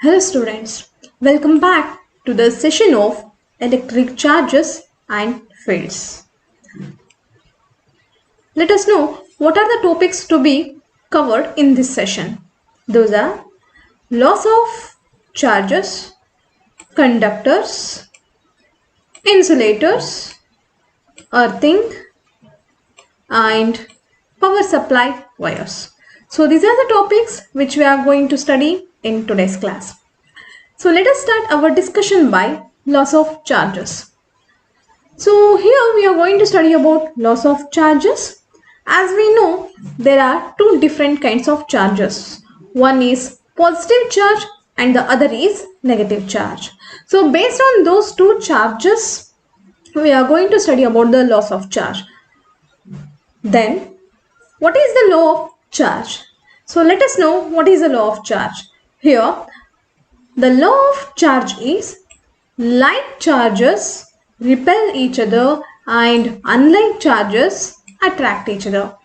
Hello students, welcome back to the session of electric charges and fields. Let us know what are the topics to be covered in this session. Those are laws of charges, conductors, insulators, earthing and power supply wires. So these are the topics which we are going to study in today's class. So let us start our discussion by laws of charges. So here we are going to study about laws of charges. As we know, there are two different kinds of charges. One is positive charge and the other is negative charge. So based on those two charges, we are going to study about the laws of charge. Then, what is the law of charge? So let us know what is the law of charge. Here, the law of charge is like charges repel each other and unlike charges attract each other.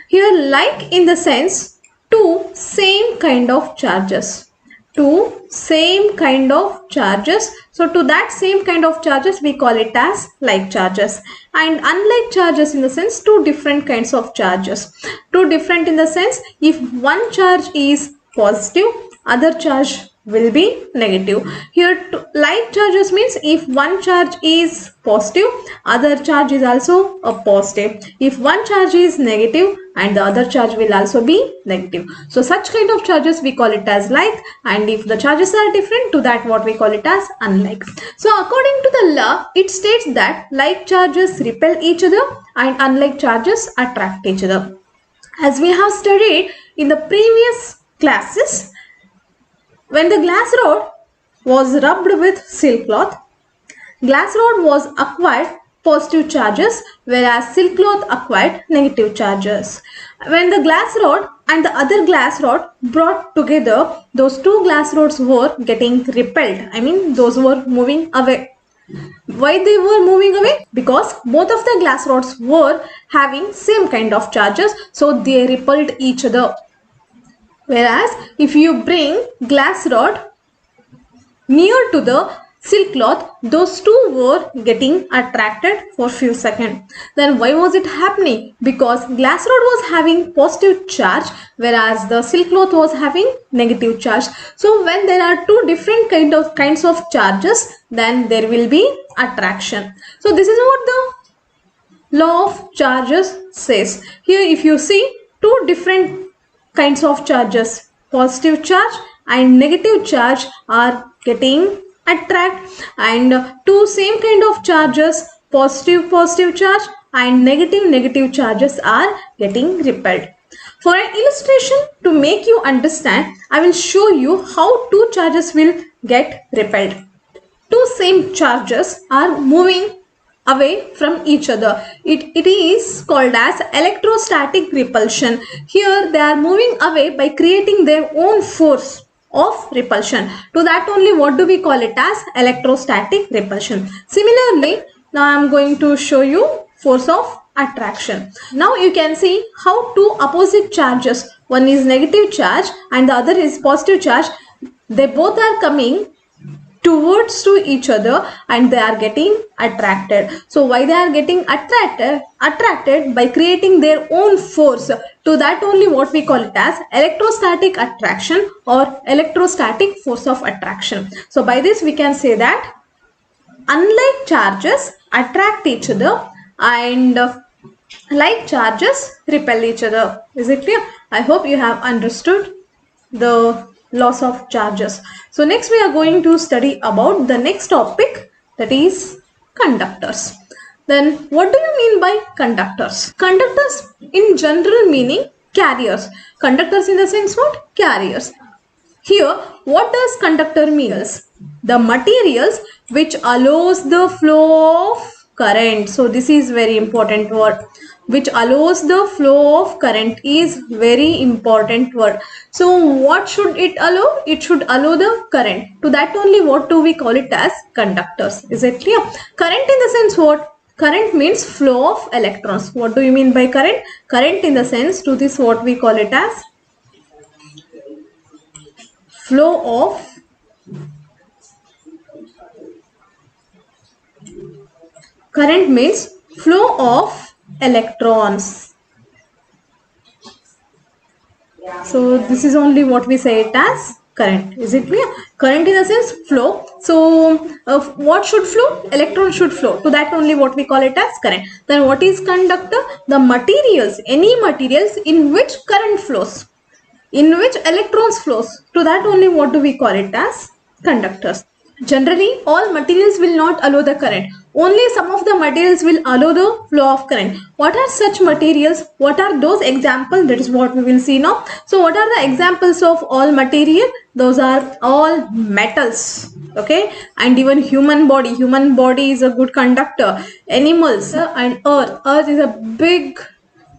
Here, like in the sense two same kind of charges. Two same kind of charges. So to that same kind of charges we call it as like charges, and unlike charges in the sense two different kinds of charges. Two different in the sense if one charge is positive, other charge will be negative. Here like charges means if one charge is positive, other charge is also a positive. If one charge is negative and the other charge will also be negative. So such kind of charges we call it as like, and if the charges are different, to that what we call it as unlike. So according to the law, it states that like charges repel each other and unlike charges attract each other. As we have studied in the previous classes, when the glass rod was rubbed with silk cloth, glass rod was acquired positive charges whereas silk cloth acquired negative charges. When the glass rod and the other glass rod brought together, those two glass rods were getting repelled. I mean those were moving away. Why they were moving away? Because both of the glass rods were having same kind of charges, so they repelled each other. Whereas if you bring glass rod near to the silk cloth, those two were getting attracted for few seconds. Then why was it happening? Because glass rod was having positive charge whereas the silk cloth was having negative charge. So when there are two different kinds of charges, then there will be attraction. So this is what the law of charges says. Here if you see two different kinds of charges, positive charge and negative charge are getting attract, and two same kind of charges, positive charge and negative charges are getting repelled. For an illustration to make you understand, I will show you how two charges will get repelled. Two same charges are moving away from each other. It is called as electrostatic repulsion. Here they are moving away by creating their own force of repulsion. To that only what do we call it as electrostatic repulsion. Similarly, now I am going to show you force of attraction. Now you can see how two opposite charges, one is negative charge and the other is positive charge, they both are coming towards to each other and they are getting attracted. So why they are getting attracted? By creating their own force. To that only what we call it as electrostatic attraction or electrostatic force of attraction. So by this we can say that unlike charges attract each other and like charges repel each other. Is it clear? I hope you have understood the laws of charges. So next we are going to study about the next topic, that is conductors. Then what do you mean by conductors? Conductors in general meaning carriers. Conductors in the sense what? Carriers. Here what does conductor means? The materials which allows the flow of current. So this is very important word. Which allows the flow of current is very important word. So what should it allow? It should allow the current. To that only what do we call it as conductors. Is it clear? Current in the sense what? Current means flow of electrons. What do you mean by current? Current in the sense, to this what we call it as flow of Current means flow of electrons. So this is only what we say it as current. Is it clear? Current in the sense flow. So what should flow? Electron should flow. So that only what we call it as current. Then what is conductor? The materials, any materials in which current flows, in which electrons flows. To that only what do we call it as conductors. Generally, all materials will not allow the current. Only some of the materials will allow the flow of current. What are such materials? What are those examples? That is what we will see now. So what are the examples of all material? Those are all metals. Okay, and even human body. Human body is a good conductor. Animals and earth. Earth is a big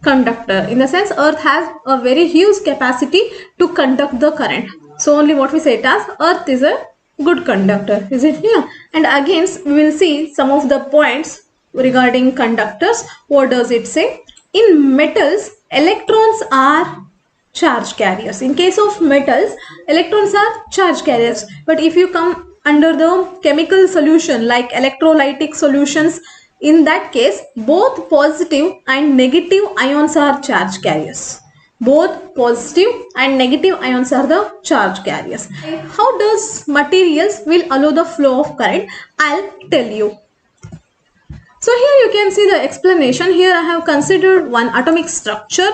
conductor. In the sense, earth has a very huge capacity to conduct the current. So only what we say it as earth is a good conductor. Is it clear? And again we will see some of the points regarding conductors. What does it say? In metals, electrons are charge carriers. In case of metals, electrons are charge carriers. But if you come under the chemical solution like electrolytic solutions, in that case both positive and negative ions are charge carriers. Both positive and negative ions are the charge carriers. How does materials will allow the flow of current? I'll tell you. So here you can see the explanation. Here I have considered one atomic structure.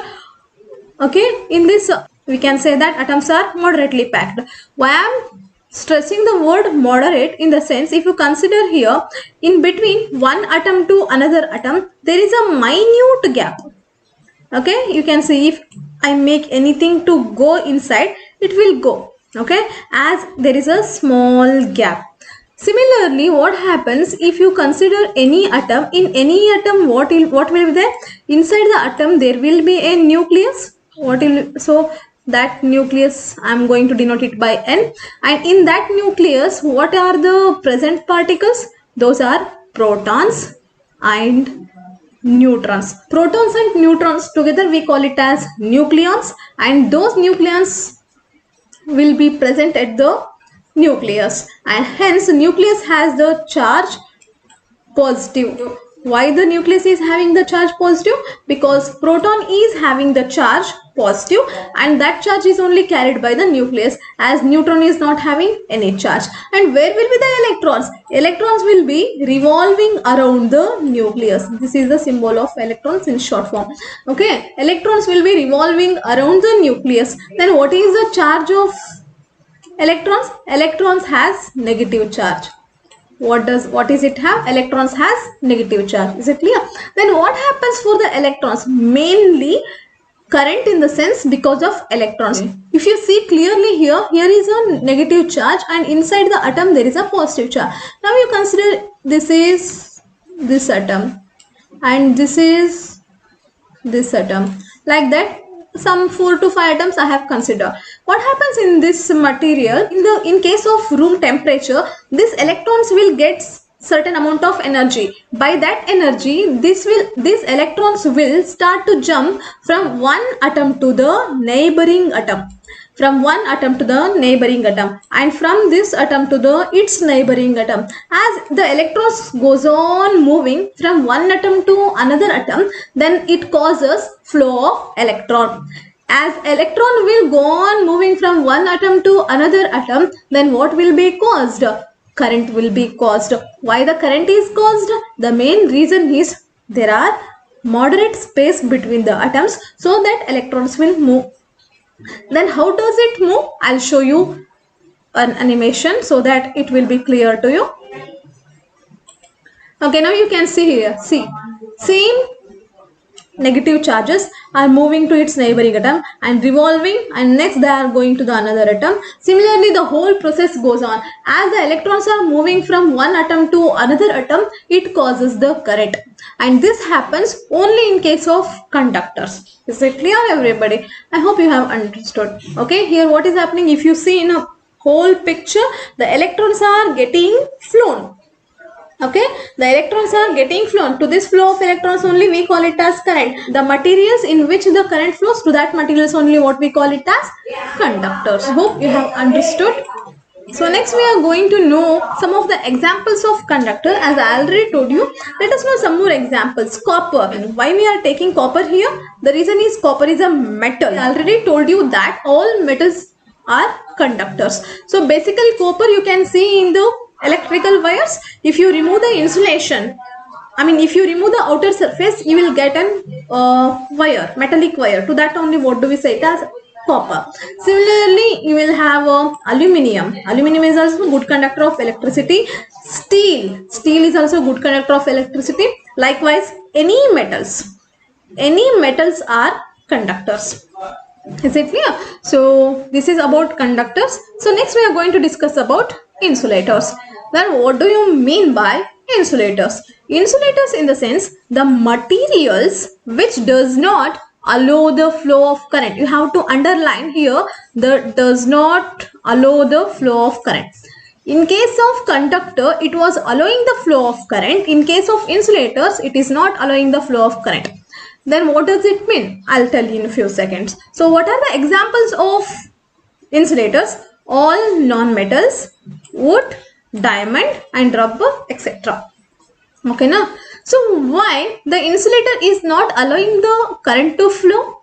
Okay, in this we can say that atoms are moderately packed. Why I am stressing the word moderate? In the sense, if you consider here, in between one atom to another atom, there is a minute gap. Okay, you can see if I make anything to go inside, it will go. Okay, as there is a small gap. Similarly, what happens if you consider any atom? In any atom, what will be there? Inside the atom, there will be a nucleus. So that nucleus I am going to denote it by N, and in that nucleus what are the present particles? Those are protons and neutrons. Protons and neutrons together we call it as nucleons, and those nucleons will be present at the nucleus, and hence nucleus has the charge positive. Why the nucleus is having the charge positive? Because proton is having the charge positive, and that charge is only carried by the nucleus, as neutron is not having any charge. And where will be the electrons? Electrons will be revolving around the nucleus. This is the symbol of electrons in short form. Okay, electrons will be revolving around the nucleus. Then what is the charge of electrons? Electrons has negative charge. What is it have? Electrons has negative charge. Is it clear? Then what happens for the electrons? Mainly current, in the sense because of electrons. If you see clearly here is a negative charge, and inside the atom there is a positive charge. Now you consider this is this atom and this is this atom. Like that, some 4 to 5 atoms I have considered. What happens in this material? In case of room temperature, these electrons will get certain amount of energy. By that energy, these electrons will start to jump from one atom to the neighboring atom. From one atom to the neighboring atom, and from this atom to its neighboring atom. As the electrons goes on moving from one atom to another atom, then it causes flow of electron. As electron will go on moving from one atom to another atom, then what will be caused? Current will be caused. Why the current is caused? The main reason is there are moderate space between the atoms, so that electrons will move. Then how does it move? I'll show you an animation so that it will be clear to you. Okay, now you can see here. See, same negative charges are moving to its neighboring atom and revolving, and next they are going to the another atom. Similarly, the whole process goes on. As the electrons are moving from one atom to another atom, it causes the current, and this happens only in case of conductors. Is it clear, everybody? I hope you have understood. Okay, here what is happening? If you see in a whole picture, the electrons are getting flown. Okay, the electrons are getting flown. To this flow of electrons only we call it as current. The materials in which the current flows, to that materials only what we call it as conductors. Hope you have understood. So next we are going to know some of the examples of conductor. As I already told you, let us know some more examples. Copper. Why we are taking copper here? The reason is copper is a metal. I already told you that all metals are conductors. So basically copper you can see in the electrical wires. If you remove the insulation, if you remove the outer surface, you will get an wire, metallic wire. To that only, what do we say it as? Copper. Similarly, you will have aluminium. Aluminium is also a good conductor of electricity. Steel is also a good conductor of electricity. Likewise, any metals are conductors. Is it clear? So this is about conductors. So next we are going to discuss about insulators. Then what do you mean by insulators? Insulators in the sense the materials which does not allow the flow of current. You have to underline here the does not allow the flow of current. In case of conductor, it was allowing the flow of current. In case of insulators, it is not allowing the flow of current. Then what does it mean? I'll tell you in a few seconds. So what are the examples of insulators? All non-metals, wood, diamond and rubber, etc. Okay, now. So why the insulator is not allowing the current to flow?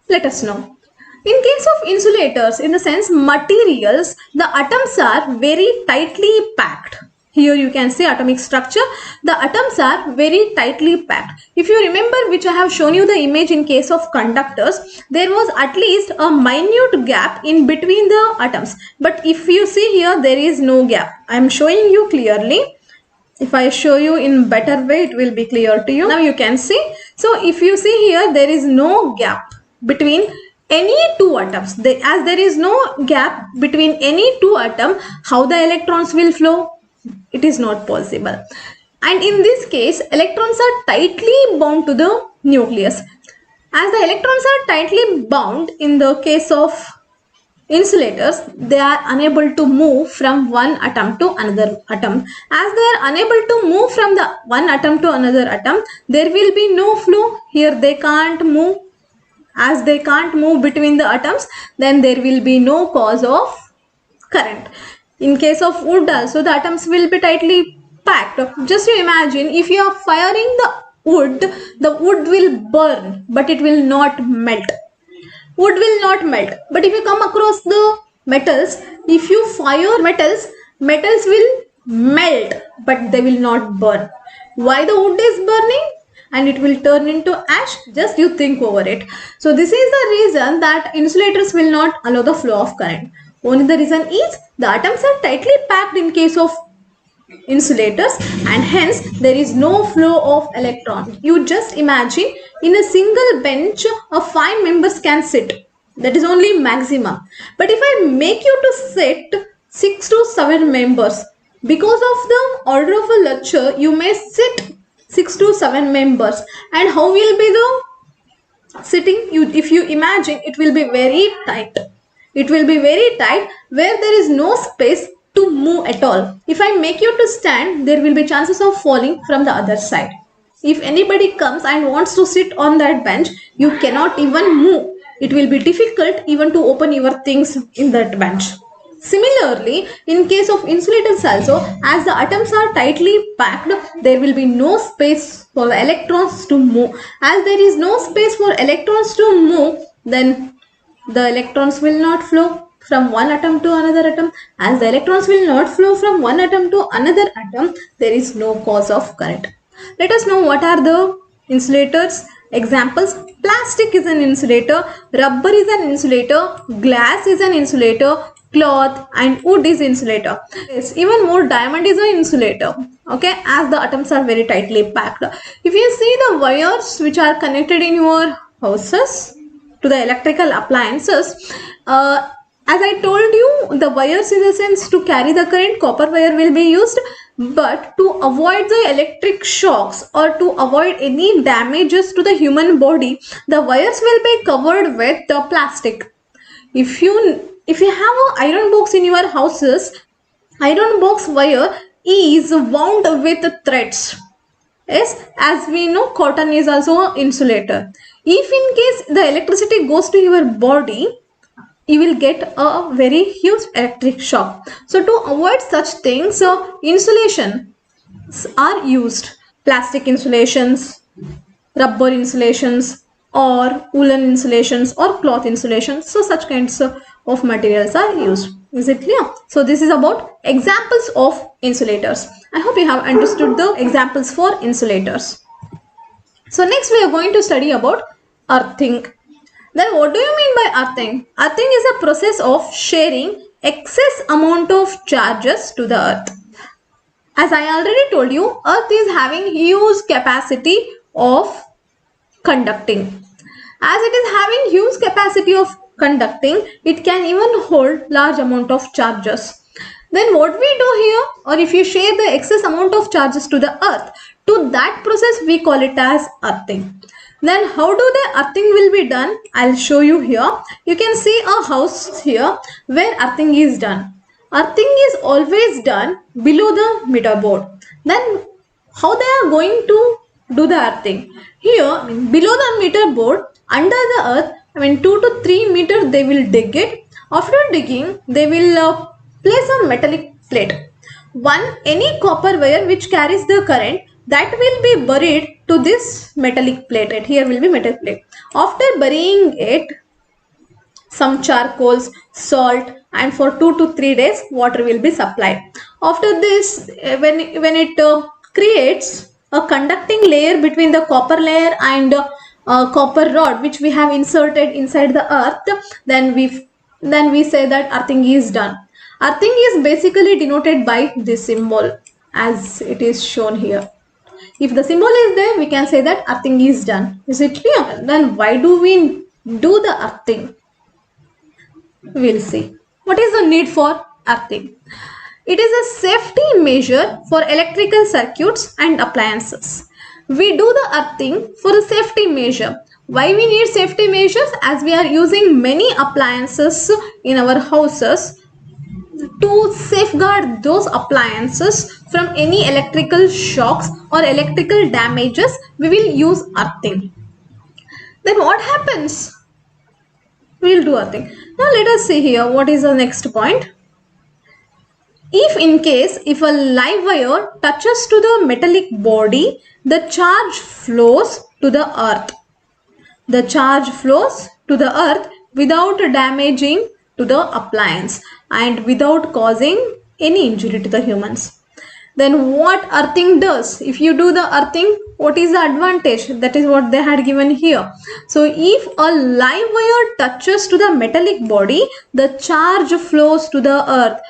Let us know. In case of insulators, in the sense materials, the atoms are very tightly packed. Here you can see atomic structure. The atoms are very tightly packed. If you remember, which I have shown you the image in case of conductors, there was at least a minute gap in between the atoms. But if you see here, there is no gap. I am showing you clearly. If I show you in better way, it will be clear to you. Now you can see. So if you see here, there is no gap between any two atoms. As there is no gap between any two atoms, how the electrons will flow? It is not possible. And in this case, electrons are tightly bound to the nucleus. As the electrons are tightly bound in the case of insulators, they are unable to move from one atom to another atom. As they are unable to move from the one atom to another atom, there will be no flow. Here they can't move. As they can't move between the atoms, then there will be no cause of current. In case of wood also, the atoms will be tightly packed. Just you imagine, if you are firing the wood will burn, but it will not melt. Wood will not melt. But if you come across the metals, if you fire metals will melt, but they will not burn. Why the wood is burning? And it will turn into ash. Just you think over it. So this is the reason that insulators will not allow the flow of current. Only the reason is the atoms are tightly packed in case of insulators, and hence there is no flow of electrons. You just imagine, in a single bench of 5 members can sit. That is only maximum. But if I make you to sit 6 to 7 members, because of the order of a lecture, you may sit 6 to 7 members. And how will be the sitting? If you imagine, it will be very tight. It will be very tight where there is no space to move at all. If I make you to stand, there will be chances of falling from the other side. If anybody comes and wants to sit on that bench, you cannot even move. It will be difficult even to open your things in that bench. Similarly, in case of insulators also, as the atoms are tightly packed, there will be no space for the electrons to move. As there is no space for electrons to move, then the electrons will not flow from one atom to another atom. As the electrons will not flow from one atom to another atom, there is no cause of current. Let us know what are the insulators. Examples: plastic is an insulator, rubber is an insulator, glass is an insulator, cloth and wood is insulator. Yes, even more, diamond is an insulator. Okay, as the atoms are very tightly packed. If you see the wires which are connected in your houses to the electrical appliances, as I told you, the wires in the sense to carry the current, copper wire will be used. But to avoid the electric shocks or to avoid any damages to the human body, the wires will be covered with the plastic. If you have an iron box in your houses, iron box wire is wound with threads. Yes, as we know, cotton is also an insulator. If in case the electricity goes to your body, you will get a very huge electric shock. So to avoid such things, insulations are used. Plastic insulations, rubber insulations, or woolen insulations, or cloth insulations. So such kinds of materials are used. Is it clear? So this is about examples of insulators. I hope you have understood the examples for insulators. So next we are going to study about earthing. Then what do you mean by earthing? Earthing is a process of sharing excess amount of charges to the earth. As I already told you, earth is having huge capacity of conducting. As it is having huge capacity of conducting, it can even hold large amount of charges. Then what we do here, or if you share the excess amount of charges to the earth, to that process we call it as earthing. Then how do the earthing will be done? I'll show you here. You can see a house here where earthing is done. Earthing is always done below the meter board. Then how they are going to do the earthing? Here, below the meter board, under the earth, 2 to 3 meters they will dig it. After digging, they will place a metallic plate. Any copper wire which carries the current, that will be buried to this metallic plate. Right here will be metal plate. After burying it, some charcoals, salt, and for 2 to 3 days water will be supplied. After this, when it creates a conducting layer between the copper layer and copper rod which we have inserted inside the earth, then we say that earthing is done. Earthing is basically denoted by this symbol as it is shown here. If the symbol is there, we can say that earthing is done. Is it clear? Then why do we do the earthing? We'll see. What is the need for earthing? It is a safety measure for electrical circuits and appliances. We do the earthing for a safety measure. Why we need safety measures? As we are using many appliances in our houses. To safeguard those appliances from any electrical shocks or electrical damages, we will use earthing. Then what happens? We will do earthing. Now let us see here what is the next point. If a live wire touches to the metallic body, the charge flows to the earth. The charge flows to the earth without damaging to the appliance and without causing any injury to the humans. Then what earthing does? If you do the earthing, what is the advantage? That is what they had given here. So if a live wire touches to the metallic body, the charge flows to the earth.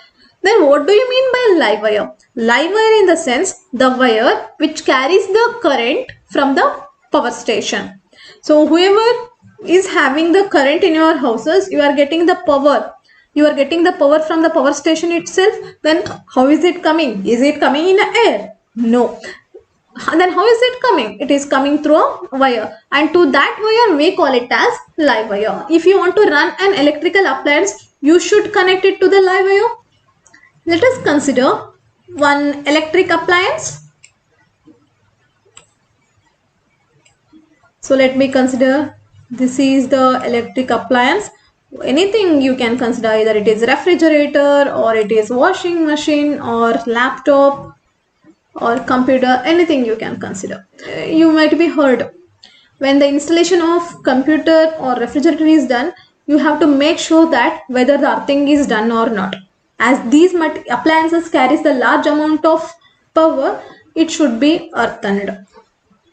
Then what do you mean by live wire? Live wire in the sense the wire which carries the current from the power station. So whoever is having the current in your houses, you are getting the power. You are getting the power from the power station itself. Then how is it coming? Is it coming in the air? No. Then how is it coming? It is coming through a wire. And to that wire we call it as live wire. If you want to run an electrical appliance, you should connect it to the live wire. Let us consider one electric appliance. So let me consider this is the electric appliance. Anything you can consider, either it is refrigerator or it is washing machine or laptop or computer, anything you can consider. You might be heard, when the installation of computer or refrigerator is done, you have to make sure that whether the earthing is done or not. As these appliances carries the large amount of power, it should be earthened.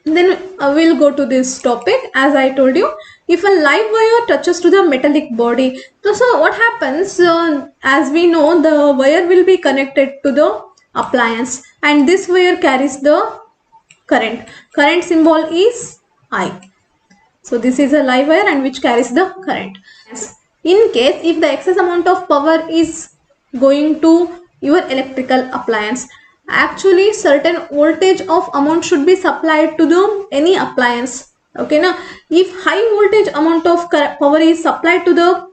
Then we'll go to this topic. As I told you, if a live wire touches to the metallic body, so what happens? As we know, the wire will be connected to the appliance and this wire carries the current. Current symbol is I. So this is a live wire and which carries the current. In case if the excess amount of power is going to your electrical appliance, actually certain voltage of amount should be supplied to the any appliance. Okay, now if high voltage amount of power is supplied to the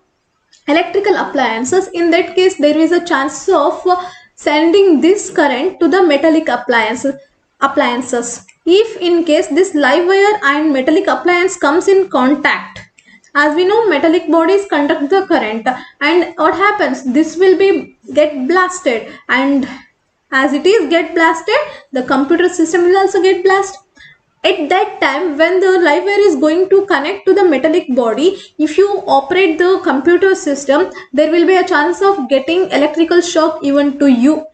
electrical appliances, in that case there is a chance of sending this current to the metallic appliances. If in case this live wire and metallic appliance comes in contact, As we know, metallic bodies conduct the current, and what happens? This will be get blasted, and as it is get blasted, the computer system will also get blasted. At that time, when the live wire is going to connect to the metallic body, if you operate the computer system, there will be a chance of getting electrical shock even to you.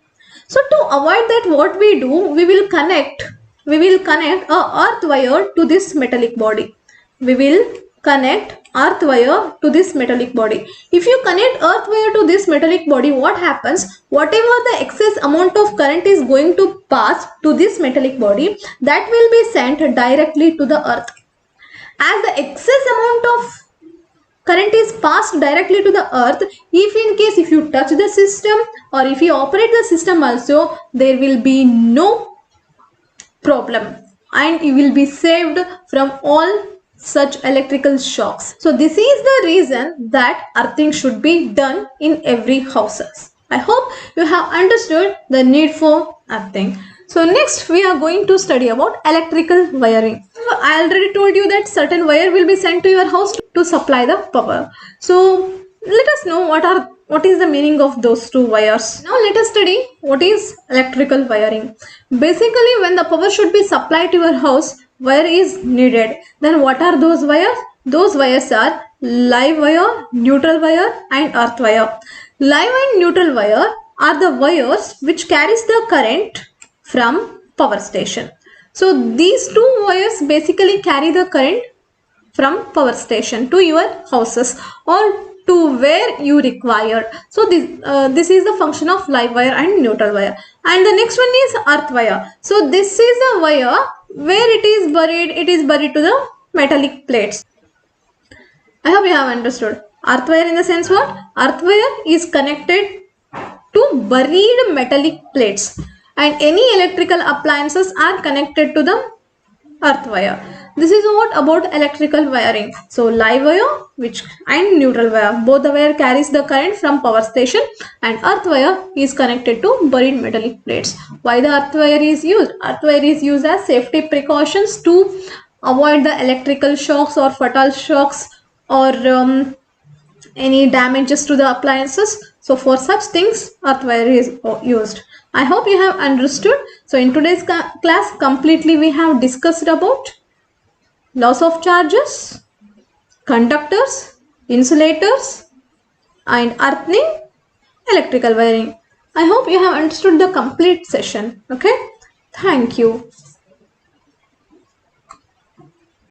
So to avoid that, what we do, we will connect a earth wire to this metallic body. We will connect earth wire to this metallic body. If you connect earth wire to this metallic body, what happens? Whatever the excess amount of current is going to pass to this metallic body, that will be sent directly to the earth. As the excess amount of current is passed directly to the earth, if you touch the system or if you operate the system also, there will be no problem and you will be saved from all such electrical shocks. So this is the reason that earthing should be done in every houses. I hope you have understood the need for earthing. So next we are going to study about electrical wiring. I already told you that certain wire will be sent to your house to supply the power. So let us know what is the meaning of those two wires. Now let us study what is electrical wiring. Basically, when the power should be supplied to your house, wire is needed. Then what are those wires? Those wires are live wire, neutral wire and earth wire. Live and neutral wire are the wires which carries the current from power station. So these two wires basically carry the current from power station to your houses or to where you require. So this is the function of live wire and neutral wire. And the next one is earth wire. So this is the wire where it is buried to the metallic plates. I hope you have understood. Earth wire in the sense what? Earth wire is connected to buried metallic plates, and any electrical appliances are connected to the earth wire. This is what about electrical wiring. So live wire and neutral wire, both the wire carries the current from power station, and earth wire is connected to buried metallic plates. Why the earth wire is used? Earth wire is used as safety precautions to avoid the electrical shocks or fatal shocks or any damages to the appliances. So for such things, earth wire is used. I hope you have understood. So in today's class, completely we have discussed about loss of charges, conductors, insulators and earthing, electrical wiring. I hope you have understood the complete session. Okay. Thank you.